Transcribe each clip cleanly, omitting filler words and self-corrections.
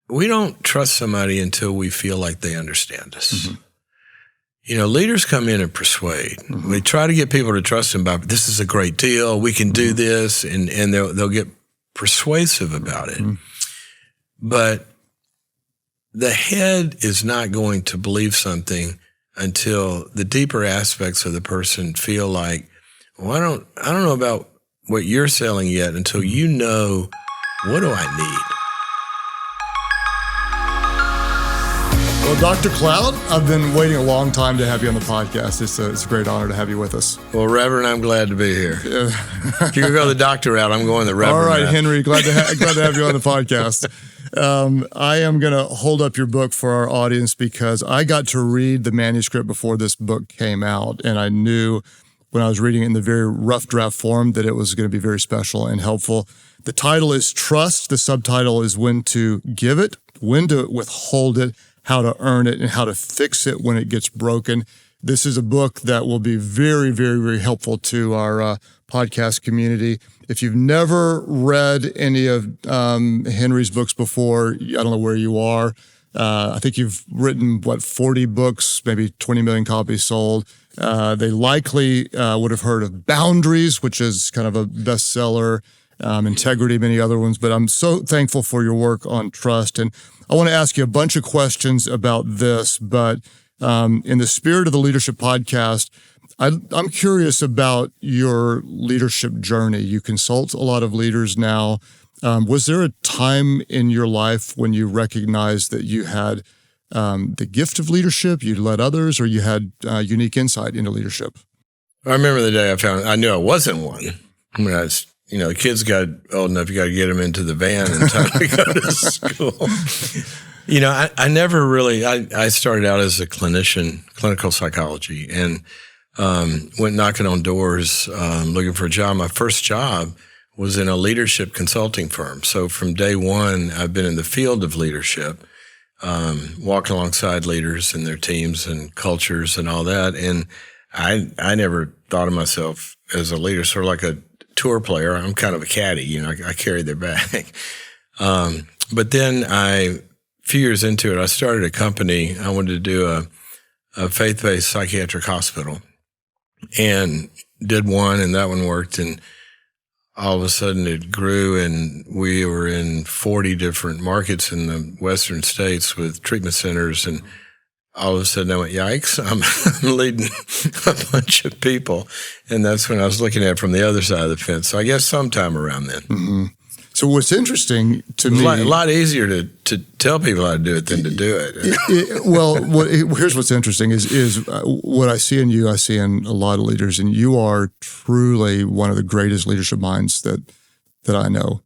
we don't trust somebody until we feel like they understand us. Mm-hmm. Leaders come in and persuade. Mm-hmm. We try to get people to trust them by, this is a great deal, we can do this, and they'll get persuasive about it. But the head is not going to believe something until the deeper aspects of the person feel like, well, I don't know about what you're selling yet until you know, what do I need? Well, Dr. Cloud, I've been waiting a long time to have you on the podcast. It's a great honor to have you with us. Well, Reverend, I'm glad to be here. If you can go the doctor route, I'm going the Reverend route. All right, route. Henry, glad to have you on the podcast. I am going to hold up your book for our audience because I got to read the manuscript before this book came out, and I knew when I was reading it in the very rough draft form that it was going to be very special and helpful. The title is Trust. The subtitle is When to Give It, When to Withhold It, How to Earn It, and How to Fix It When It Gets Broken. This is a book that will be very, very, very helpful to our podcast community. If you've never read any of Henry's books before, I don't know where you are. I think you've written, 40 books, maybe 20 million copies sold. They likely would have heard of Boundaries, which is kind of a bestseller, Integrity, many other ones. But I'm so thankful for your work on trust. And I want to ask you a bunch of questions about this, but in the spirit of the Leadership Podcast, I'm curious about your leadership journey. You consult a lot of leaders now. Was there a time in your life when you recognized that you had the gift of leadership, you led others, or you had unique insight into leadership? I remember the day I knew I wasn't one. When I was, the kids got old enough, you got to get them into the van in time to go to school. I never really, I started out as a clinician, clinical psychology, and went knocking on doors, looking for a job. My first job was in a leadership consulting firm. So from day one, I've been in the field of leadership, walking alongside leaders and their teams and cultures and all that. And I never thought of myself as a leader, sort of like a tour player. I'm kind of a caddy, I carry their bag. But then a few years into it, I started a company. I wanted to do a faith-based psychiatric hospital, and did one, and that one worked. And all of a sudden it grew, and we were in 40 different markets in the Western states with treatment centers. And all of a sudden I went, yikes, I'm leading a bunch of people. And that's when I was looking at it from the other side of the fence. So I guess sometime around then. Mm-hmm. So what's interesting to me... A lot easier to tell people how to do it than to do it. Here's what's interesting is what I see in you, I see in a lot of leaders, and you are truly one of the greatest leadership minds that I know.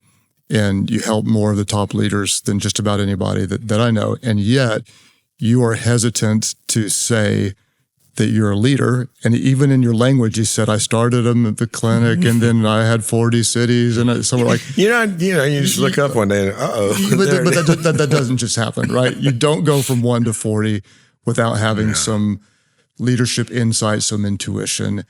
And you help more of the top leaders than just about anybody that I know. And yet you are hesitant to say that you're a leader. And even in your language, you said, I started them at the clinic, and then I had 40 cities. And so we're like, you just look up one day and, But that doesn't just happen, right? You don't go from 1 to 40 without having some leadership insight, some intuition.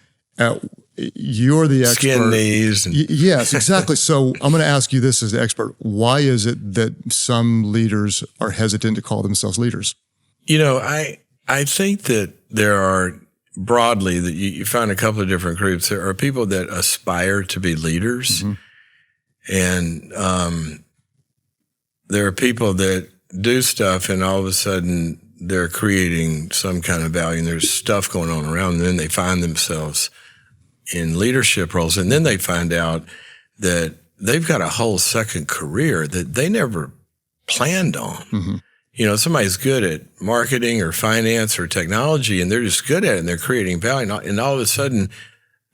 You're the expert. Skin knees. Yes, exactly. So I'm going to ask you this as the expert. Why is it that some leaders are hesitant to call themselves leaders? I think that there are broadly that you find a couple of different groups. There are people that aspire to be leaders, and there are people that do stuff, and all of a sudden they're creating some kind of value, and there's stuff going on around them, and then they find themselves in leadership roles, and then they find out that they've got a whole second career that they never planned on. Mm-hmm. Somebody's good at marketing or finance or technology, and they're just good at it, and they're creating value. And all of a sudden,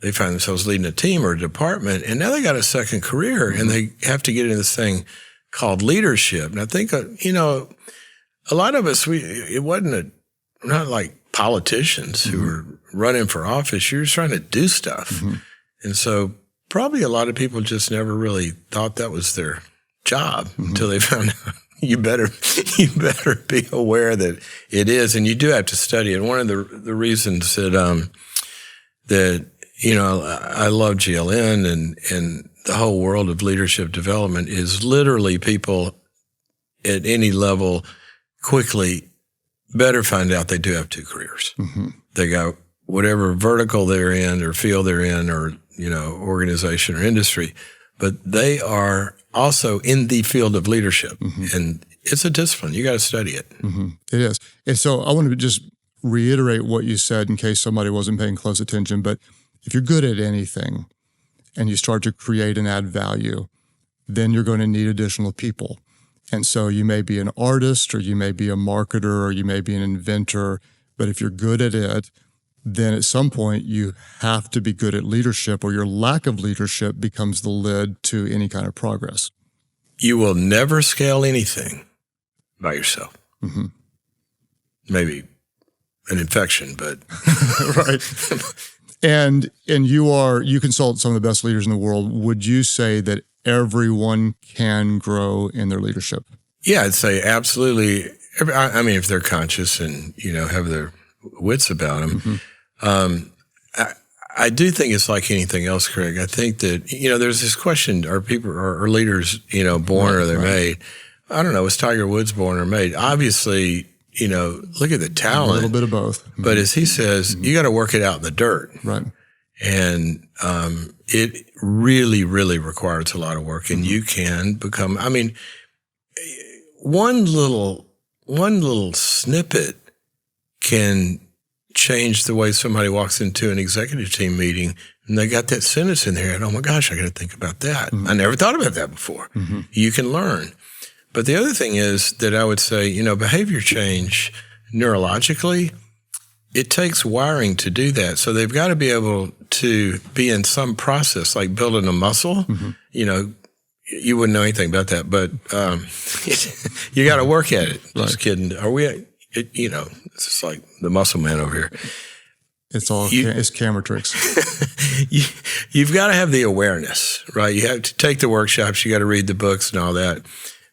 they find themselves leading a team or a department, and now they got a second career, and they have to get into this thing called leadership. And I think, a lot of us, it wasn't not like politicians who were running for office. You're just trying to do stuff. Mm-hmm. And so probably a lot of people just never really thought that was their job until they found out. You better be aware that it is, and you do have to study it. One of the reasons that I love GLN and the whole world of leadership development is literally people at any level quickly better find out they do have two careers. They got whatever vertical they're in or field they're in or, organization or industry, but they are also in the field of leadership. And it's a discipline. You got to study it. It is. And so I want to just reiterate what you said in case somebody wasn't paying close attention. But if you're good at anything and you start to create and add value, then you're going to need additional people. And so you may be an artist or you may be a marketer or you may be an inventor. But if you're good at it, then at some point you have to be good at leadership, or your lack of leadership becomes the lid to any kind of progress. You will never scale anything by yourself. Maybe an infection, but right. And you consult some of the best leaders in the world. Would you say that everyone can grow in their leadership? Yeah, I'd say absolutely. I mean, if they're conscious and, have their wits about them. I do think it's like anything else, Craig. I think that, there's this question, are leaders, born or they're made? I don't know. Was Tiger Woods born or made? Obviously, look at the talent. A little bit of both. But as he says, you got to work it out in the dirt. Right. And it really, really requires a lot of work. And you can become, one little snippet can change the way somebody walks into an executive team meeting and they got that sentence in there and, oh my gosh, I got to think about that. I never thought about that before. You can learn. But the other thing is that I would say, behavior change neurologically, it takes wiring to do that. So they've got to be able to be in some process, like building a muscle. You wouldn't know anything about that, but you got to work at it. Right. Just kidding. It's just like the muscle man over here. It's it's camera tricks. You've got to have the awareness, right? You have to take the workshops. You got to read the books and all that.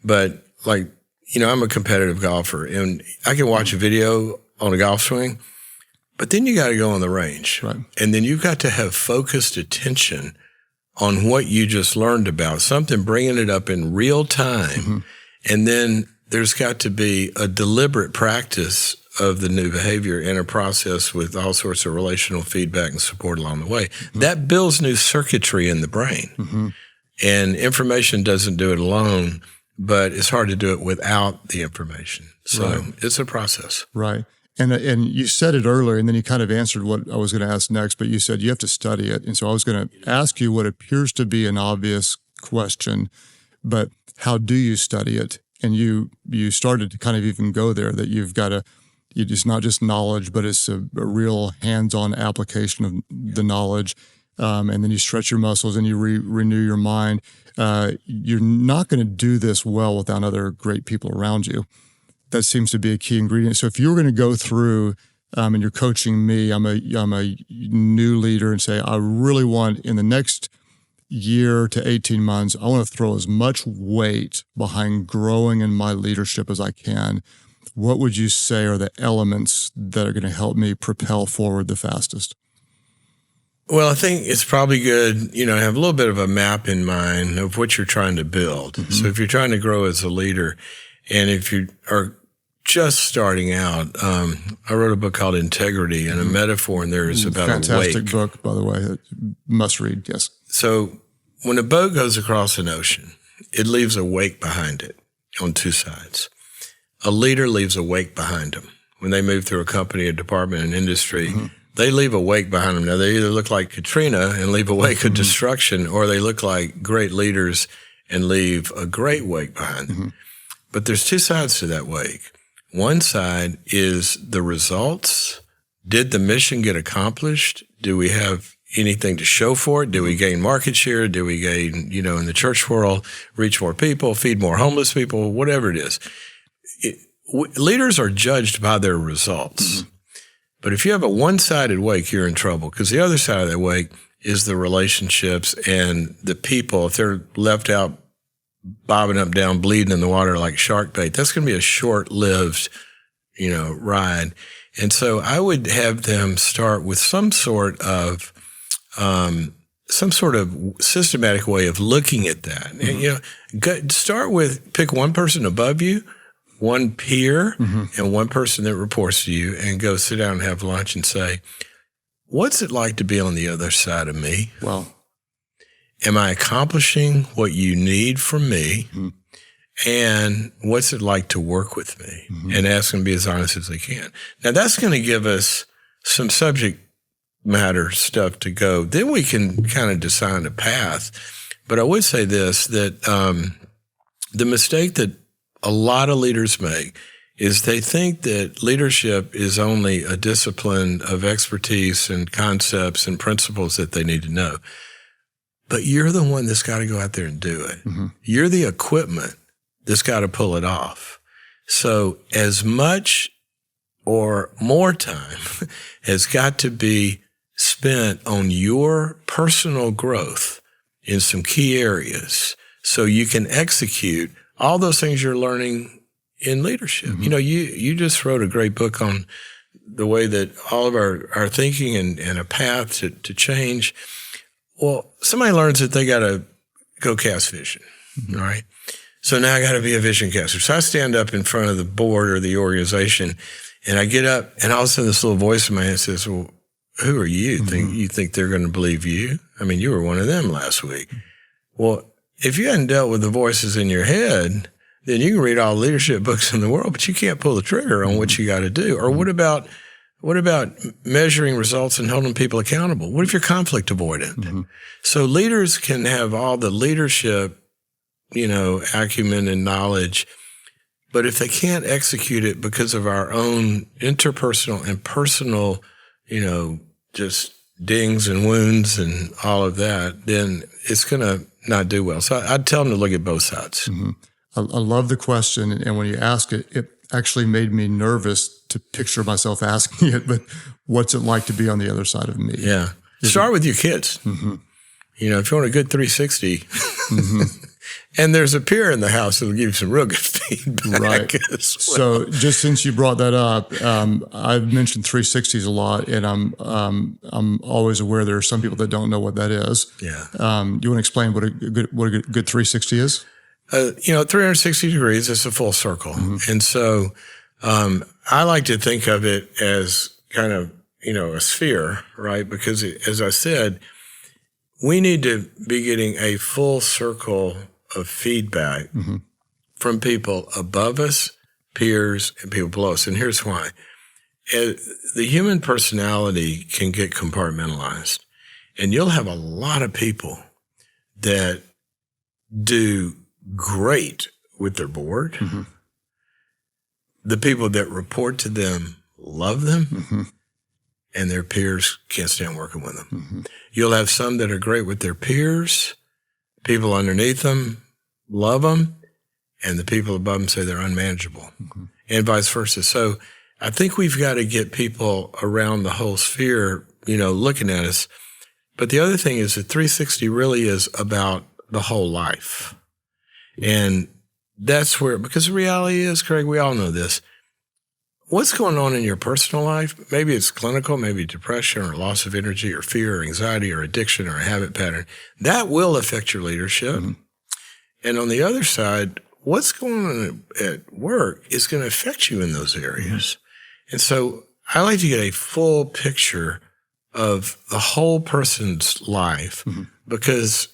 But I'm a competitive golfer and I can watch a video on a golf swing, but then you got to go on the range. Right. And then you've got to have focused attention on what you just learned about, something, bringing it up in real time. And then there's got to be a deliberate practice of the new behavior and a process with all sorts of relational feedback and support along the way. That builds new circuitry in the brain. And information doesn't do it alone, but it's hard to do it without the information. So it's a process. Right. And you said it earlier, and then you kind of answered what I was going to ask next, but you said you have to study it. And so I was going to ask you what appears to be an obvious question, but how do you study it? And you started to kind of even go there, that it's not just knowledge, but it's a real hands-on application of the knowledge. And then you stretch your muscles and you renew your mind. You're not going to do this well without other great people around you. That seems to be a key ingredient. So if you were going to go through and you're coaching me, I'm a new leader, and say, I really want in the next year to 18 months, I want to throw as much weight behind growing in my leadership as I can. What would you say are the elements that are going to help me propel forward the fastest? Well, I think it's probably good, to have a little bit of a map in mind of what you're trying to build. So if you're trying to grow as a leader, and if you are just starting out, I wrote a book called Integrity, and a metaphor in there is about a wake. Fantastic book, by the way. Must read, yes. So when a boat goes across an ocean, it leaves a wake behind it on two sides. A leader leaves a wake behind them. When they move through a company, a department, an industry, they leave a wake behind them. Now, they either look like Katrina and leave a wake of destruction, or they look like great leaders and leave a great wake behind them. But there's two sides to that wake. One side is the results. Did the mission get accomplished? Do we have anything to show for it? Do we gain market share? Do we gain, in the church world, reach more people, feed more homeless people, whatever it is? Leaders are judged by their results. But if you have a one-sided wake, you're in trouble, because the other side of that wake is the relationships and the people. If they're left out bobbing up, down, bleeding in the water like shark bait, that's going to be a short-lived, ride. And so I would have them start with some sort of some sort of systematic way of looking at that. Mm-hmm. And, start with pick one person above you, one peer, and one person that reports to you, and go sit down and have lunch and say, what's it like to be on the other side of me? Well, am I accomplishing what you need from me? Mm-hmm. And what's it like to work with me? Mm-hmm. And ask them to be as honest as they can. Now, that's going to give us some subject matter stuff to go. Then we can kind of design a path. But I would say this, that the mistake that a lot of leaders make is they think that leadership is only a discipline of expertise and concepts and principles that they need to know. But you're the one that's got to go out there and do it. Mm-hmm. You're the equipment that's got to pull it off. So as much or more time has got to be spent on your personal growth in some key areas so you can execute all those things you're learning in leadership. Mm-hmm. You just wrote a great book on the way that all of our thinking and a path to change. Well, somebody learns that they got to go cast vision, mm-hmm. right? So now I got to be a vision caster. So I stand up in front of the board or the organization, and I get up, and all of a sudden this little voice in my head says, well, who are you? Mm-hmm. You think they're going to believe you? I mean, you were one of them last week. Well, if you hadn't dealt with the voices in your head, then you can read all the leadership books in the world, but you can't pull the trigger on what you got to do. Or what about measuring results and holding people accountable? What if you're conflict avoidant? Mm-hmm. So leaders can have all the leadership, acumen and knowledge, but if they can't execute it because of our own interpersonal and personal, just dings and wounds and all of that, then it's going to not do well. So I'd tell them to look at both sides. Mm-hmm. I love the question. And when you ask it, it actually made me nervous to picture myself asking it, but what's it like to be on the other side of me? Yeah. Start with your kids. Mm-hmm. If you want a good 360, mm-hmm. and there's a peer in the house that'll give you some real good feedback. Right. Well. So just since you brought that up, I've mentioned 360s a lot, and I'm always aware there are some people that don't know what that is. Yeah. Do you want to explain what a good 360 is? 360 degrees is a full circle. Mm-hmm. And so I like to think of it as kind of, a sphere, right? Because as I said, we need to be getting a full circle of feedback mm-hmm. from people above us, peers, and people below us. And here's why. The human personality can get compartmentalized. And you'll have a lot of people that do great with their board. Mm-hmm. The people that report to them love them, mm-hmm. and their peers can't stand working with them. Mm-hmm. You'll have some that are great with their peers, people underneath them love them, and the people above them say they're unmanageable, mm-hmm. and vice versa. So I think we've got to get people around the whole sphere, looking at us. But the other thing is that 360 really is about the whole life. And that's where, because the reality is, Craig, we all know this. What's going on in your personal life? Maybe it's clinical, maybe depression or loss of energy or fear or anxiety or addiction or a habit pattern. That will affect your leadership. Mm-hmm. And on the other side, what's going on at work is going to affect you in those areas. Mm-hmm. And so I like to get a full picture of the whole person's life, mm-hmm. because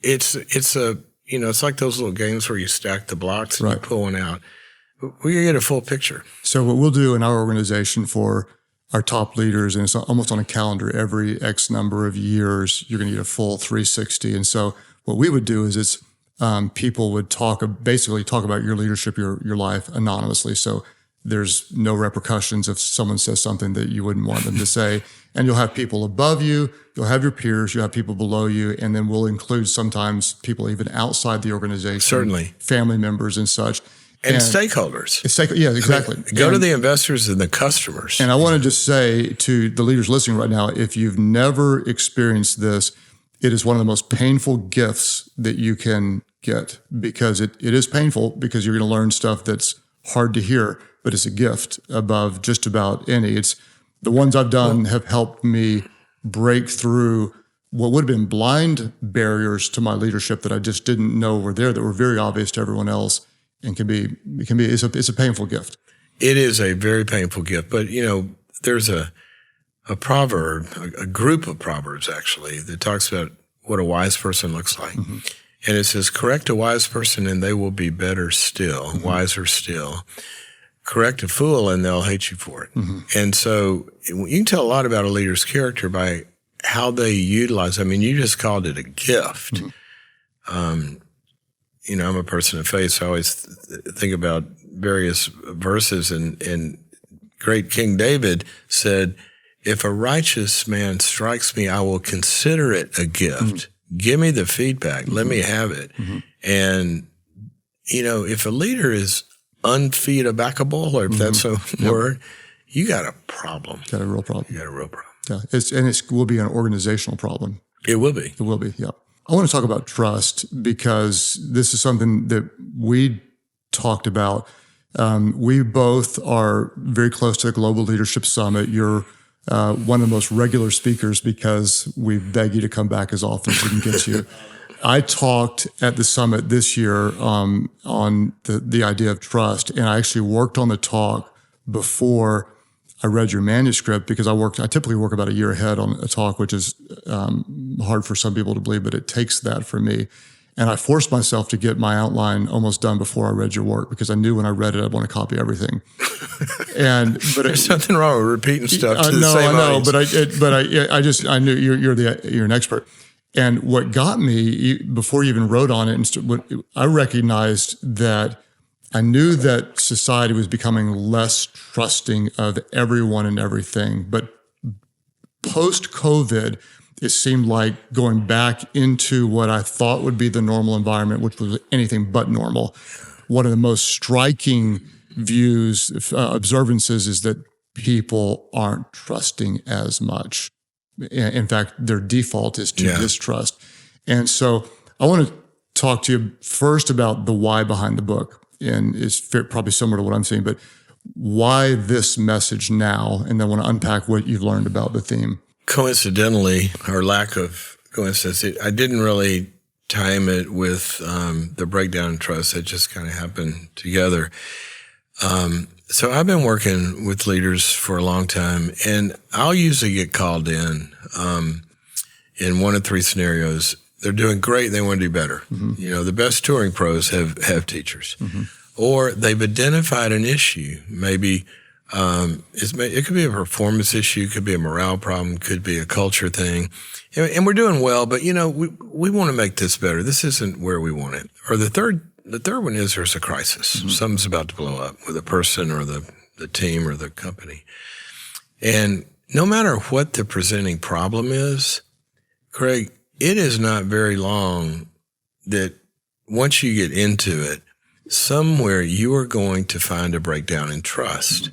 it's like those little games where you stack the blocks and right. you pull one out. We can get a full picture. So what we'll do in our organization for our top leaders, and it's almost on a calendar, every X number of years, you're going to get a full 360. And so what we would do is people would basically talk about your leadership, your life anonymously. So there's no repercussions if someone says something that you wouldn't want them to say. And you'll have people above you, you'll have your peers, you'll have people below you, and then we'll include sometimes people even outside the organization. Certainly. Family members and such. And stakeholders. Yeah, exactly. Go to the investors and the customers. And I want to just say to the leaders listening right now, if you've never experienced this, it is one of the most painful gifts that you can get, because it is painful, because you're going to learn stuff that's hard to hear, but it's a gift above just about any. It's the ones I've done have helped me break through what would have been blind barriers to my leadership that I just didn't know were there, that were very obvious to everyone else, and it's a painful gift. It is a very painful gift, but there's a proverb, a group of proverbs actually, that talks about what a wise person looks like. Mm-hmm. And it says, correct a wise person and they will be better still, mm-hmm. wiser still. Correct a fool and they'll hate you for it. Mm-hmm. And so you can tell a lot about a leader's character by how they utilize. I mean, you just called it a gift. Mm-hmm. I'm a person of faith, so I always think about various verses, and great King David said, if a righteous man strikes me, I will consider it a gift. Mm-hmm. Give me the feedback. Mm-hmm. Let me have it. Mm-hmm. And, if a leader is unfeedbackable, or if mm-hmm. that's a word, you got a problem. Got a real problem. You got a real problem. Yeah, it will be an organizational problem. It will be. It will be, yeah. I want to talk about trust because this is something that we talked about. We both are very close to the Global Leadership Summit. You're one of the most regular speakers because we beg you to come back as often as we can get you. I talked at the summit this year on the idea of trust, and I actually worked on the talk before I read your manuscript because I typically work about a year ahead on a talk, which is hard for some people to believe, but it takes that for me. And I forced myself to get my outline almost done before I read your work because I knew when I read it, I'd want to copy everything. But there's nothing wrong with repeating stuff to the same audience. I knew you're an expert. And what got me before you even wrote on it, I recognized that I knew that society was becoming less trusting of everyone and everything. But post-COVID, it seemed like going back into what I thought would be the normal environment, which was anything but normal. One of the most striking observances is that people aren't trusting as much. In fact, their default is to distrust. And so I want to talk to you first about the why behind the book. And it's probably similar to what I'm saying, but why this message now? And then I want to unpack what you've learned about the theme. Coincidentally, or lack of coincidence, I didn't really time it with the breakdown in trust. It just kind of happened together. So I've been working with leaders for a long time, and I'll usually get called in one of three scenarios. They're doing great. They want to do better. Mm-hmm. The best touring pros have teachers, mm-hmm. or they've identified an issue. Maybe it could be a performance issue, it could be a morale problem, could be a culture thing, and we're doing well. But we want to make this better. This isn't where we want it. Or the third one is there's a crisis. Mm-hmm. Something's about to blow up with a person or the team or the company. And no matter what the presenting problem is, Craig, it is not very long that once you get into it, somewhere you are going to find a breakdown in trust. Mm-hmm.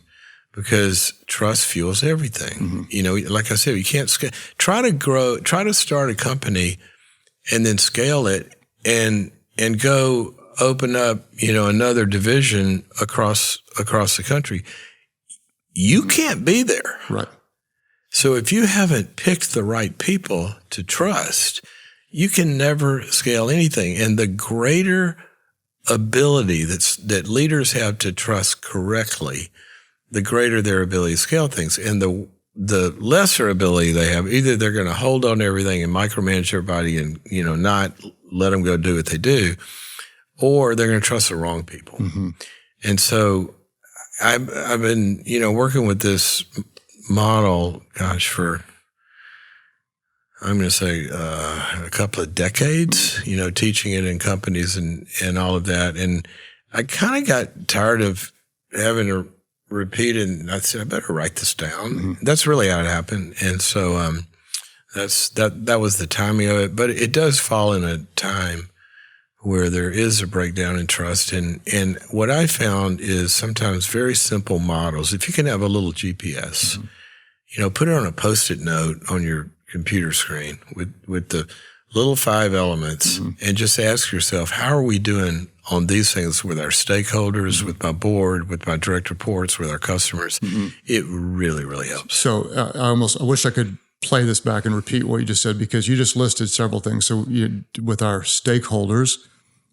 Because trust fuels everything. Mm-hmm. Like I said, you can't try to start a company and then scale it and go open up, another division across the country. You can't be there. Right. So if you haven't picked the right people to trust, you can never scale anything. And the greater ability that leaders have to trust correctly, the greater their ability to scale things. And the lesser ability they have, either they're going to hold on to everything and micromanage everybody and, not let them go do what they do, or they're going to trust the wrong people. Mm-hmm. And so I've been, working with this model, for, I'm going to say, a couple of decades, teaching it in companies and all of that. And I kind of got tired of having to repeat it, and I said, I better write this down. Mm-hmm. That's really how it happened. And so that was the timing of it. But it does fall in a time where there is a breakdown in trust. And what I found is sometimes very simple models. If you can have a little GPS, mm-hmm. Put it on a Post-it note on your computer screen with the little 5 elements, mm-hmm. and just ask yourself, how are we doing on these things with our stakeholders, mm-hmm. with my board, with my direct reports, with our customers? Mm-hmm. It really, really helps. So I wish I could play this back and repeat what you just said, because you just listed several things. So with our stakeholders,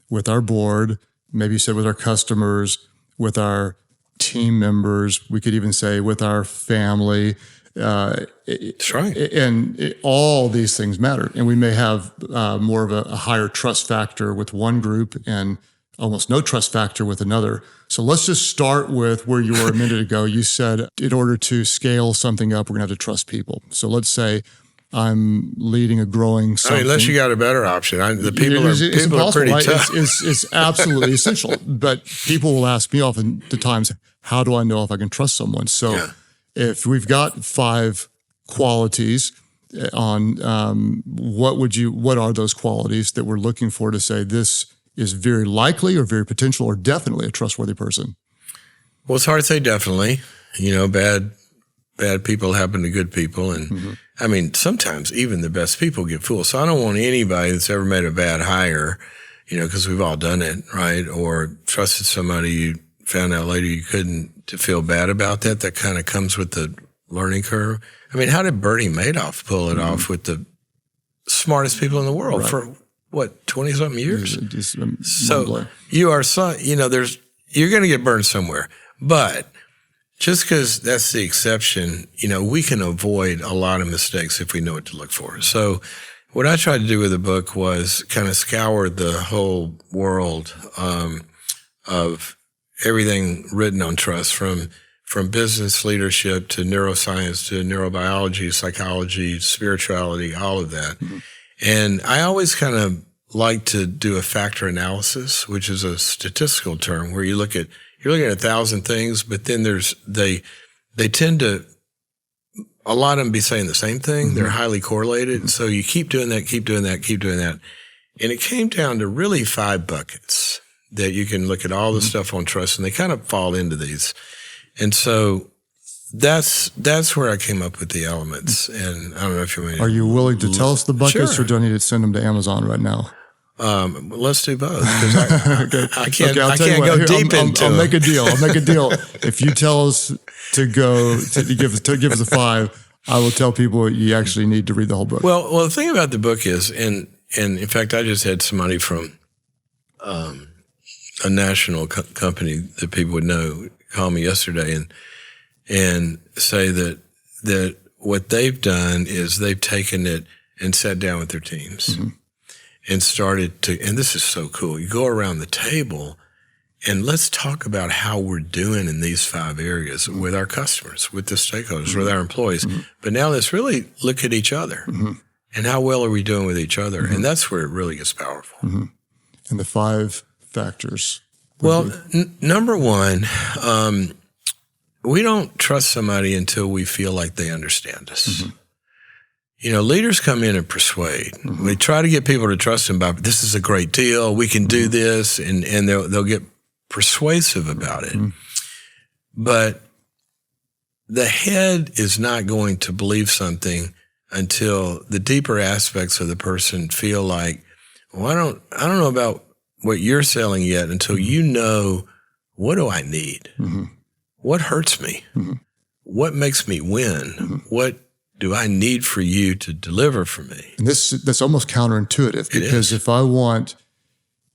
with our board, maybe you said with our customers, with our team members, we could even say with our family. That's right. And all these things matter. And we may have more of a higher trust factor with one group and almost no trust factor with another. So let's just start with where you were a minute ago. You said in order to scale something up, we're going to have to trust people. So let's say I'm leading a growing something. I mean, unless you got a better option. The people are pretty right? tough. It's absolutely essential. But people will ask me oftentimes, how do I know if I can trust someone? So if we've got 5 qualities on what are those qualities that we're looking for to say this is very likely or very potential or definitely a trustworthy person? Well, it's hard to say definitely. Bad people happen to good people. And I mean, sometimes even the best people get fooled. So I don't want anybody that's ever made a bad hire, because we've all done it, right? Or trusted somebody you found out later you couldn't, to feel bad about that. That kind of comes with the learning curve. I mean, how did Bernie Madoff pull it off with the smartest people in the world for 20-something years? So you are, you're going to get burned somewhere. But just because that's the exception, we can avoid a lot of mistakes if we know what to look for. So what I tried to do with the book was kind of scour the whole world of everything written on trust, from business leadership to neuroscience to neurobiology, psychology, spirituality, all of that. And I always kind of like to do a factor analysis, which is a statistical term where you're looking at 1,000 things, but then they tend to, a lot of them be saying the same thing. They're highly correlated. And so you keep doing that. And it came down to really 5 buckets that you can look at all the stuff on trust, and they kind of fall into these. And so that's where I came up with the elements. And I don't know if you want to. Are you willing to tell us the buckets, Sure. or do I need to send them to Amazon right now? Let's do both. I can't I'll tell you go what, deep into I'll it. make a deal. If you tell us to give us a 5, I will tell people you actually need to read the whole book. Well, the thing about the book is, and in fact, I just had somebody from a national company that people would know call me yesterday and say that what they've done is they've taken it and sat down with their teams and started to, and this is so cool. You go around the table and let's talk about how we're doing in these 5 areas with our customers, with the stakeholders, with our employees. But now let's really look at each other and how well are we doing with each other? And that's where it really gets powerful. And the 5 factors. Well, number 1, we don't trust somebody until we feel like they understand us. Leaders come in and persuade. We try to get people to trust them by, this is a great deal, we can do this, and they'll get persuasive about it. But the head is not going to believe something until the deeper aspects of the person feel like, well, I don't know about what you're selling yet until you know, what do I need? What hurts me? What makes me win? What do I need for you to deliver for me? And that's almost counterintuitive, because if I want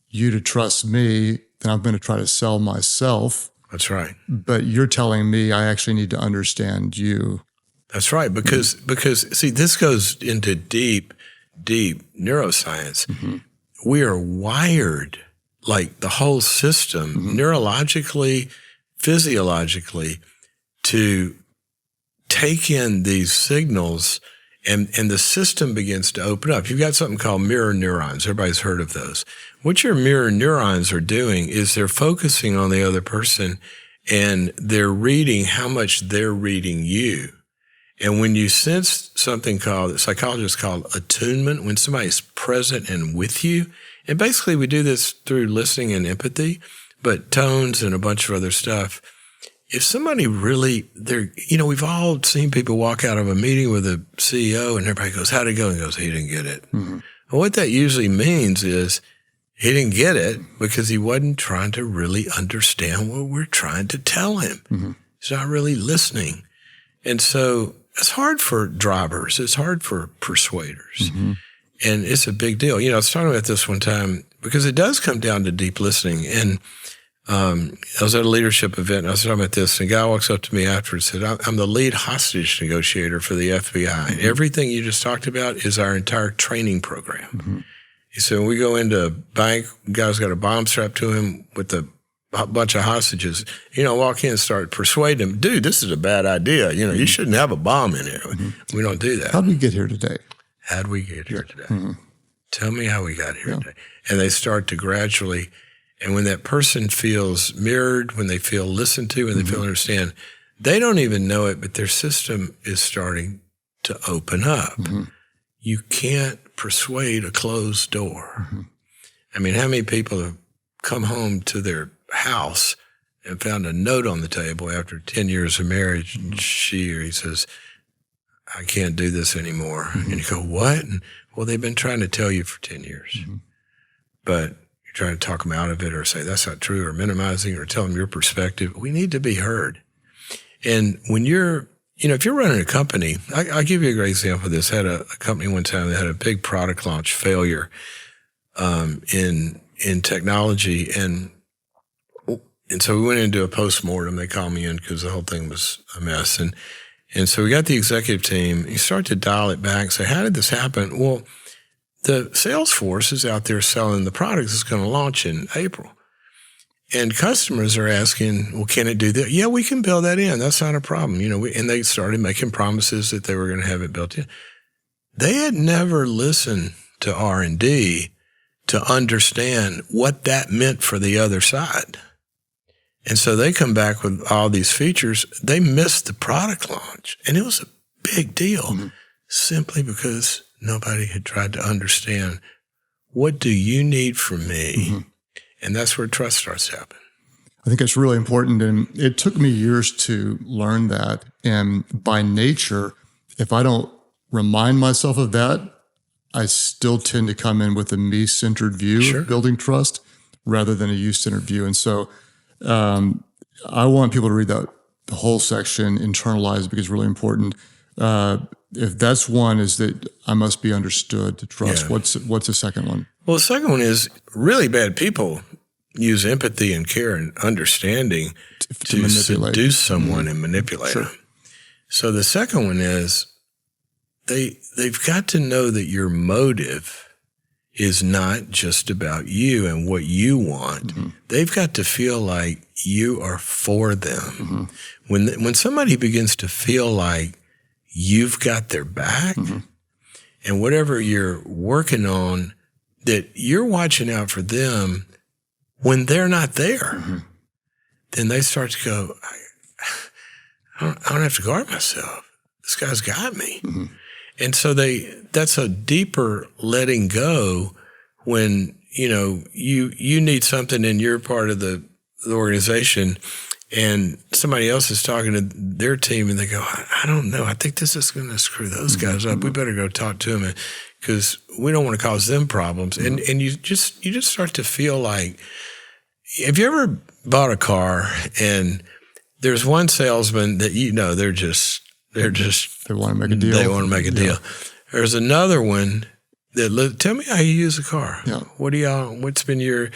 you to trust me, then I'm going to try to sell myself. That's right. But you're telling me I actually need to understand you. That's right. Because see, this goes into deep neuroscience. We are wired, like the whole system, neurologically, physiologically, to take in these signals, and the system begins to open up. You've got something called mirror neurons. Everybody's heard of those. What your mirror neurons are doing is they're focusing on the other person, and they're reading how much they're reading you. And when you sense something psychologists call attunement, when somebody's present and with you, and basically we do this through listening and empathy, but tones and a bunch of other stuff. If somebody really, we've all seen people walk out of a meeting with a CEO and everybody goes, how'd it go? And he goes, he didn't get it. Well, what that usually means is he didn't get it because he wasn't trying to really understand what we're trying to tell him. He's not really listening. And so it's hard for drivers. It's hard for persuaders. And it's a big deal. I was talking about this one time because it does come down to deep listening. And I was at a leadership event and I was talking about this, and a guy walks up to me afterwards and said, I'm the lead hostage negotiator for the FBI. And everything you just talked about is our entire training program. He said, when we go into a bank, guy's got a bomb strapped to him with a bunch of hostages, walk in and start persuading them, dude, this is a bad idea. You shouldn't have a bomb in here. We don't do that. How did we get here today? How'd we get here today? Tell me how we got here today. And they start to gradually, and when that person feels mirrored, when they feel listened to, when they feel understand, they don't even know it, but their system is starting to open up. You can't persuade a closed door. I mean, how many people have come home to their house and found a note on the table after 10 years of marriage, and she or he says, I can't do this anymore. And you go, what? And, well, they've been trying to tell you for 10 years, but you're trying to talk them out of it or say that's not true or minimizing or tell them your perspective. We need to be heard. And when you're, if you're running a company, I'll give you a great example of this. I had a company one time that had a big product launch failure in technology. And so we went into a postmortem. They called me in because the whole thing was a mess. And so we got the executive team. You start to dial it back and say, how did this happen? Well, the sales force is out there selling the products that's going to launch in April. And customers are asking, well, can it do that? Yeah, we can build that in. That's not a problem. And they started making promises that they were going to have it built in. They had never listened to R&D to understand what that meant for the other side. And so they come back with all these features. They missed the product launch. And it was a big deal simply because nobody had tried to understand, what do you need from me? And that's where trust starts to happen. I think it's really important. And it took me years to learn that. And by nature, if I don't remind myself of that, I still tend to come in with a me-centered view of building trust rather than a you-centered view. And so I want people to read the whole section, internalize it, because it's really important. If that's one, is that I must be understood to trust. Yeah. What's the second one? Well, the second one is really bad people use empathy and care and understanding to seduce someone and manipulate them. So the second one is they've got to know that your motive is not just about you and what you want. They've got to feel like you are for them. When somebody begins to feel like you've got their back and whatever you're working on, that you're watching out for them when they're not there, then they start to go, I don't have to guard myself. This guy's got me. And so that's a deeper letting go when, you need something in your part of the organization and somebody else is talking to their team and they go, I don't know. I think this is going to screw those guys up. We better go talk to them because we don't want to cause them problems. And you just start to feel like, have you ever bought a car and there's one salesman that they want to make a deal. They want to make a deal. There's another one that tell me how you use a car. What's been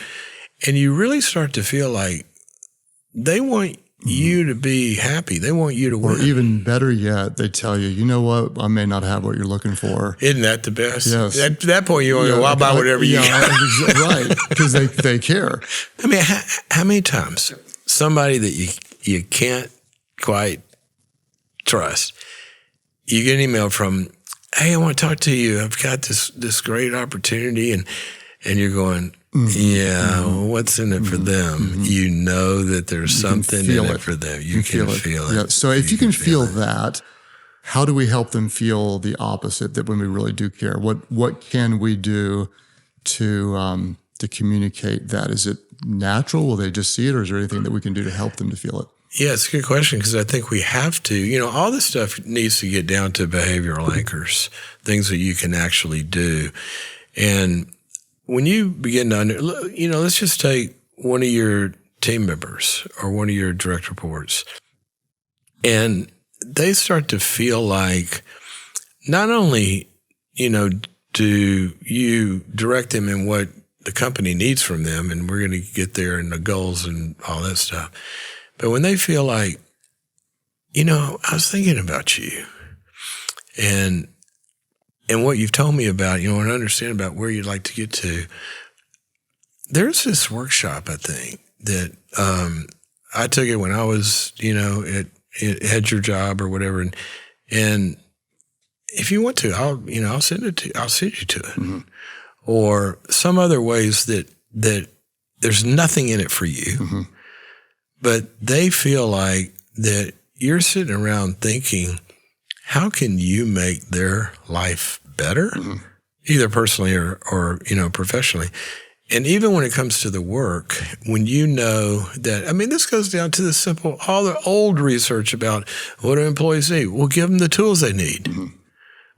and you really start to feel like they want you to be happy. They want you to win. Or even better yet, they tell you, you know what? I may not have what you're looking for. Isn't that the best? Yes. At that point, you go, well, I'll buy whatever you got. Right, because they care. I mean, how many times somebody that you can't quite trust, you get an email from, hey, I want to talk to you. I've got this great opportunity. And you're going, what's in it for them? You know that there's something in it for them. You can feel it. Yeah. So if you can feel that, how do we help them feel the opposite, that when we really do care? What can we do to communicate that? Is it natural? Will they just see it? Or is there anything that we can do to help them to feel it? Yeah, it's a good question because I think we have to. All this stuff needs to get down to behavioral anchors, things that you can actually do. And when you begin to, let's just take one of your team members or one of your direct reports, and they start to feel like not only, do you direct them in what the company needs from them, and we're going to get there and the goals and all that stuff, but when they feel like, I was thinking about you and what you've told me about, and understand about where you'd like to get to. There's this workshop, I think, that I took it when I was, it had your job or whatever. And if you want to, I'll send it to you. I'll send you to it. Mm-hmm. Or some other ways that there's nothing in it for you, mm-hmm. but they feel like that you're sitting around thinking, how can you make their life better, mm-hmm. either personally or professionally? And even when it comes to the work, when you know that, this goes down to the simple, all the old research about what do employees need? We'll give them the tools they need. Mm-hmm.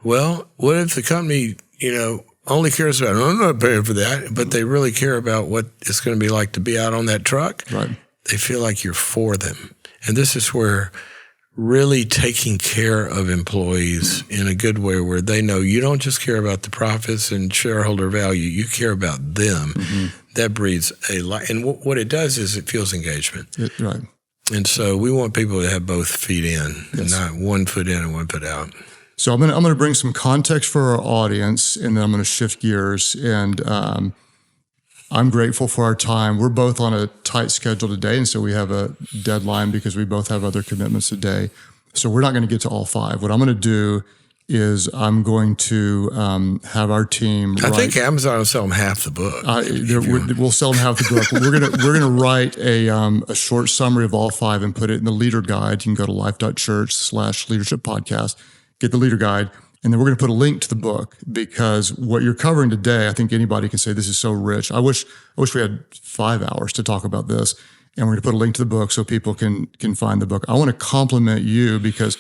Well, what if the company, only cares about, I'm not paying for that, but they really care about what it's going to be like to be out on that truck? Right. They feel like you're for them. And this is where really taking care of employees in a good way, where they know you don't just care about the profits and shareholder value, you care about them. Mm-hmm. That breeds a lot. And what it does is it fuels engagement. Right. And so we want people to have both feet in, yes. and not one foot in and one foot out. So I'm going to bring some context for our audience, and then I'm going to shift gears. And I'm grateful for our time. We're both on a tight schedule today, and so we have a deadline because we both have other commitments today. So we're not going to get to all 5. What I'm going to do is I'm going to have our team I think Amazon will sell them half the book. We'll sell them half the book. We're going to write a short summary of all 5 and put it in the leader guide. You can go to Life.Church/leadership podcast, get the leader guide. And then we're going to put a link to the book, because what you're covering today, I think anybody can say, this is so rich. I wish we had 5 hours to talk about this. And we're going to put a link to the book so people can find the book. I want to compliment you because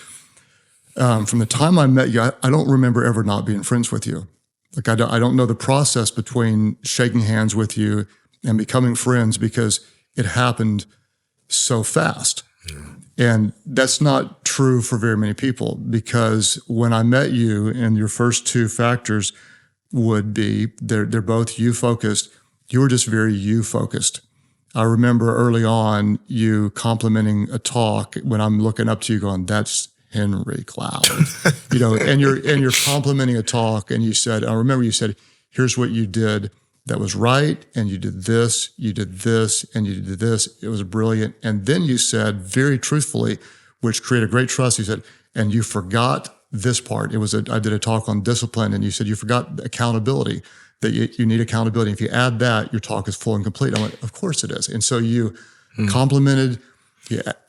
from the time I met you, I don't remember ever not being friends with you. Like I don't know the process between shaking hands with you and becoming friends, because it happened so fast. Yeah. And that's not true for very many people, because when I met you, and your first 2 factors would be, they're both you focused. You were just very you focused. I remember early on you complimenting a talk when I'm looking up to you going, that's Henry Cloud, and you're complimenting a talk, and I remember you said, here's what you did that was right, and you did this, and you did this. It was brilliant. And then you said, very truthfully, which created great trust, you said, and you forgot this part. I did a talk on discipline, and you said you forgot accountability, that you need accountability. If you add that, your talk is full and complete. I went, of course it is. And so you complimented,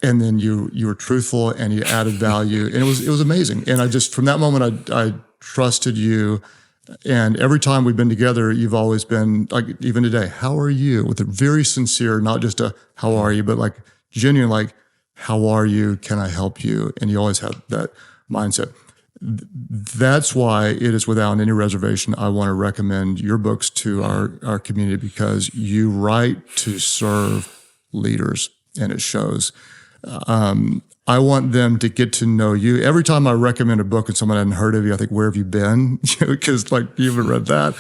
and then you were truthful, and you added value, and it was amazing. And from that moment, I trusted you. And every time we've been together, you've always been, like even today, how are you? With a very sincere, not just a how are you, but like genuine, like, how are you? Can I help you? And you always have that mindset. That's why it is without any reservation, I want to recommend your books to our community, because you write to serve leaders, and it shows. I want them to get to know you. Every time I recommend a book and someone hadn't heard of you, I think, where have you been? Because you haven't read that.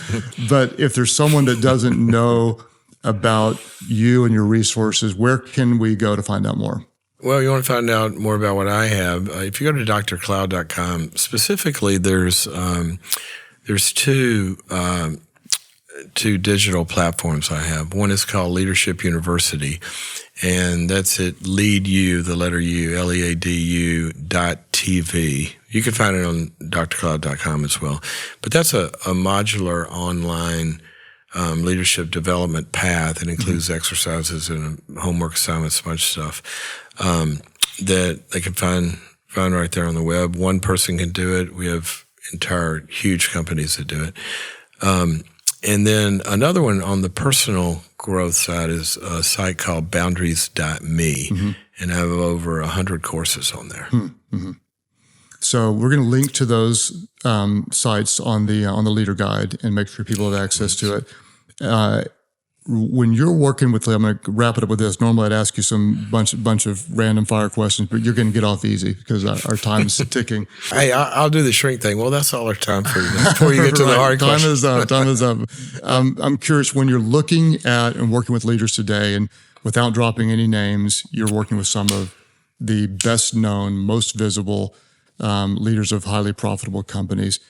But if there's someone that doesn't know about you and your resources, where can we go to find out more? Well, you want to find out more about what I have. If you go to drcloud.com, specifically, there's 2 digital platforms I have. One is called Leadership University, and that's at LeadU, the letter U, LEADU.TV. You can find it on drcloud.com as well. But that's a modular online leadership development path. It includes exercises and homework assignments, a bunch of stuff that they can find right there on the web. One person can do it. We have entire huge companies that do it. And then another one on the personal growth side is a site called boundaries.me. And I have over 100 courses on there. So we're going to link to those sites on the leader guide and make sure people have access to it. when you're working with, I'm going to wrap it up with this. Normally I'd ask you some bunch of random fire questions, but you're going to get off easy because our time's ticking. Hey, I'll do the shrink thing. Well, that's all our time for today. Before you get to the hard questions. Time is up. I'm curious, when you're looking at and working with leaders today, and without dropping any names, you're working with some of the best known, most visible leaders of highly profitable companies.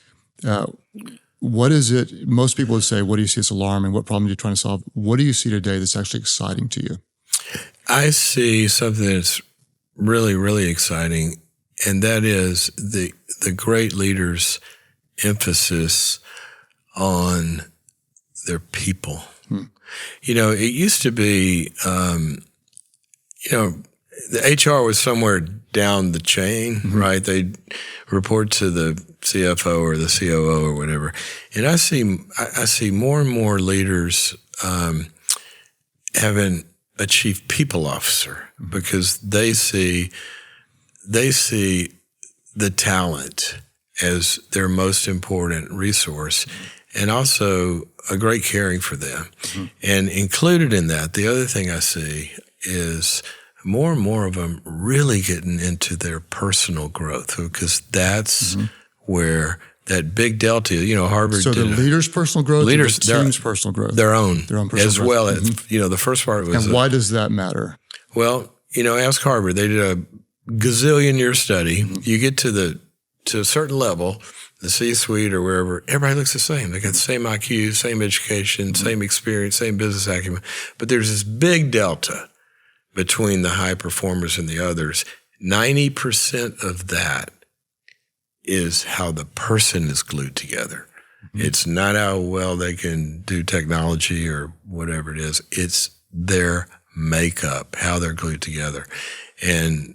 What is it? Most people would say, what do you see as alarming? What problem are you trying to solve? What do you see today that's actually exciting to you? I see something that's really, really exciting, and that is the great leaders' emphasis on their people. You know, it used to be, the HR was somewhere down the chain, right? They'd report to the CFO or the COO or whatever. And I see more and more leaders having a chief people officer because they see the talent as their most important resource and also a great caring for them. And included in that, the other thing I see is more and more of them really getting into their personal growth because that's where that big delta, Harvard. So the leaders' personal growth, leaders, the team's personal growth, their own personal as growth. well as the first part was. And why does that matter? Well, ask Harvard. They did a gazillion-year study. You get to a certain level, the C-suite or wherever, everybody looks the same. They got the same IQ, same education, same experience, same business acumen, but there's this big delta between the high performers and the others. 90% of that is how the person is glued together. It's not how well they can do technology or whatever it is. It's their makeup, how they're glued together. And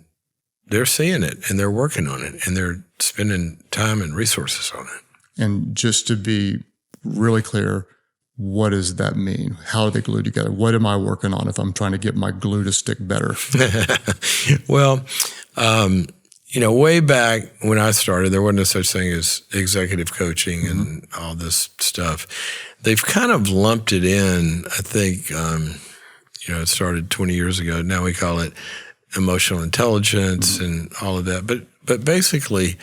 they're seeing it and they're working on it and they're spending time and resources on it. And just to be really clear, what does that mean? How are they glued together? What am I working on if I'm trying to get my glue to stick better? Well, way back when I started, there wasn't a such thing as executive coaching and all this stuff. They've kind of lumped it in. I think, it started 20 years ago. Now we call it emotional intelligence and all of that. But basically,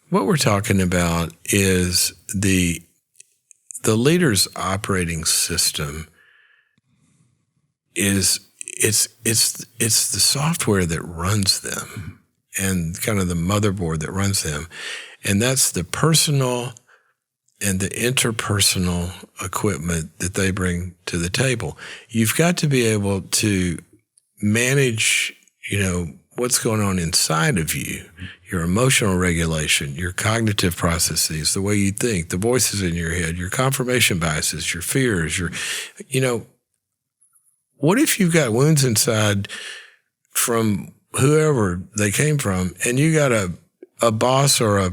what we're talking about is the leader's operating system is it's the software that runs them and kind of the motherboard that runs them. And that's the personal and the interpersonal equipment that they bring to the table. You've got to be able to manage, what's going on inside of you, your emotional regulation, your cognitive processes, the way you think, the voices in your head, your confirmation biases, your fears, what if you've got wounds inside from whoever they came from and you got a boss or a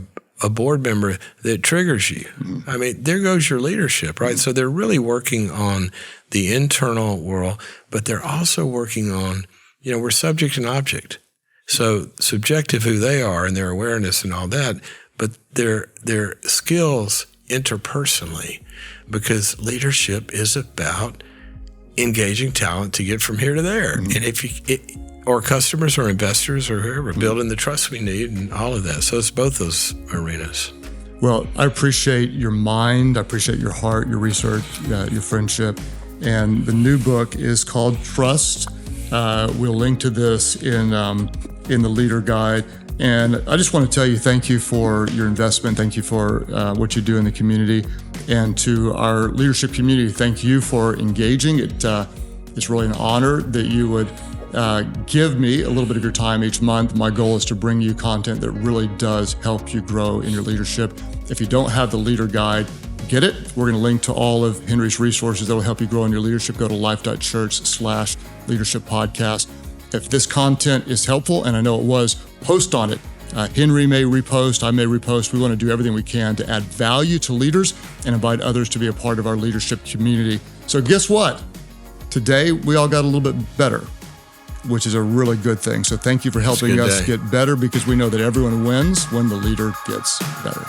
board member that triggers you? I mean, there goes your leadership, right? So they're really working on the internal world, but they're also working on, we're subject and object. So subjective who they are and their awareness and all that, but their skills interpersonally, because leadership is about engaging talent to get from here to there. And or customers or investors or whoever, building the trust we need and all of that. So it's both those arenas. Well, I appreciate your mind. I appreciate your heart, your research, your friendship. And the new book is called Trust. We'll link to this in the Leader Guide. And I just want to tell you, thank you for your investment. Thank you for what you do in the community. And to our leadership community, thank you for engaging. It's really an honor that you would give me a little bit of your time each month. My goal is to bring you content that really does help you grow in your leadership. If you don't have the Leader Guide, get it. We're going to link to all of Henry's resources that will help you grow in your leadership. Go to Life.Church/leadership podcast. If this content is helpful, and I know it was, post on it. Henry may repost, I may repost. We want to do everything we can to add value to leaders and invite others to be a part of our leadership community. So guess what? Today, we all got a little bit better, which is a really good thing. So thank you for helping us get better, because we know that everyone wins when the leader gets better.